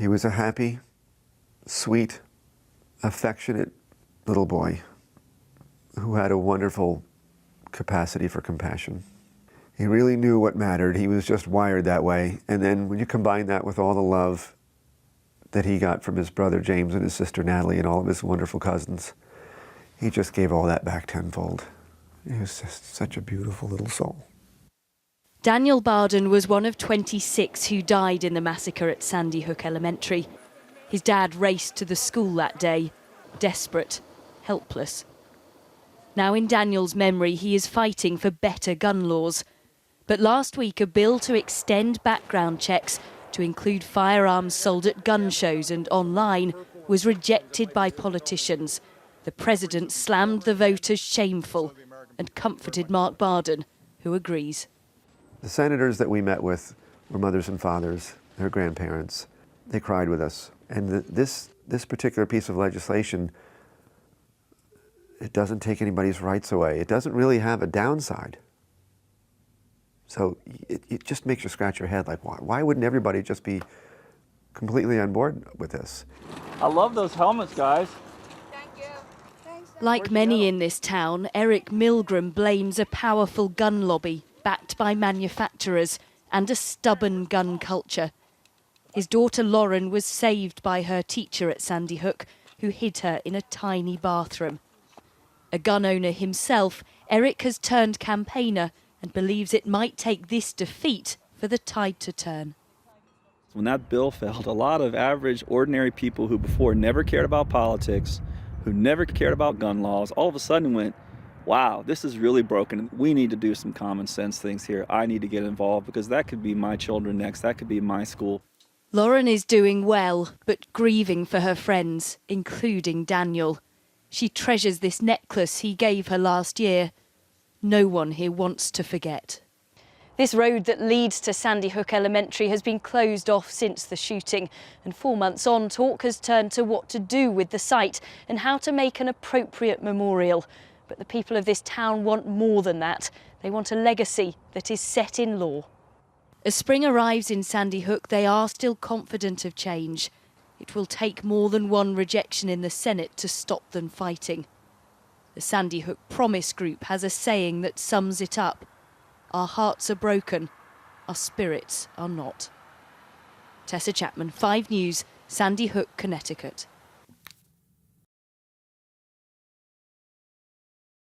He was a happy, sweet, affectionate little boy who had a wonderful capacity for compassion. He really knew what mattered. He was just wired that way. And then when you combine that with all the love that he got from his brother James and his sister Natalie and all of his wonderful cousins, he just gave all that back tenfold. He was just such a beautiful little soul. Daniel Barden was one of 26 who died in the massacre at Sandy Hook Elementary. His dad raced to the school that day, desperate, helpless. Now in Daniel's memory, he is fighting for better gun laws. But last week, a bill to extend background checks to include firearms sold at gun shows and online was rejected by politicians. The president slammed the vote as shameful and comforted Mark Barden, who agrees. The senators that we met with were mothers and fathers, their grandparents. They cried with us. And this particular piece of legislation, it doesn't take anybody's rights away. It doesn't really have a downside. So it just makes you scratch your head, like, why wouldn't everybody just be completely on board with this? I love those helmets, guys. Thank you. Thanks. Like many in this town, Eric Milgram blames a powerful gun lobby backed by manufacturers and a stubborn gun culture. His daughter Lauren was saved by her teacher at Sandy Hook, who hid her in a tiny bathroom. A gun owner himself, Eric has turned campaigner and believes it might take this defeat for the tide to turn. When that bill failed, a lot of average, ordinary people who before never cared about politics, who never cared about gun laws, all of a sudden went, wow, this is really broken. We need to do some common sense things here. I need to get involved because that could be my children next. That could be my school. Lauren is doing well, but grieving for her friends, including Daniel. She treasures this necklace he gave her last year. No one here wants to forget. This road that leads to Sandy Hook Elementary has been closed off since the shooting. And 4 months on, talk has turned to what to do with the site and how to make an appropriate memorial. But the people of this town want more than that. They want a legacy that is set in law. As spring arrives in Sandy Hook, they are still confident of change. It will take more than one rejection in the Senate to stop them fighting. The Sandy Hook Promise Group has a saying that sums it up. Our hearts are broken, our spirits are not. Tessa Chapman, 5 News, Sandy Hook, Connecticut.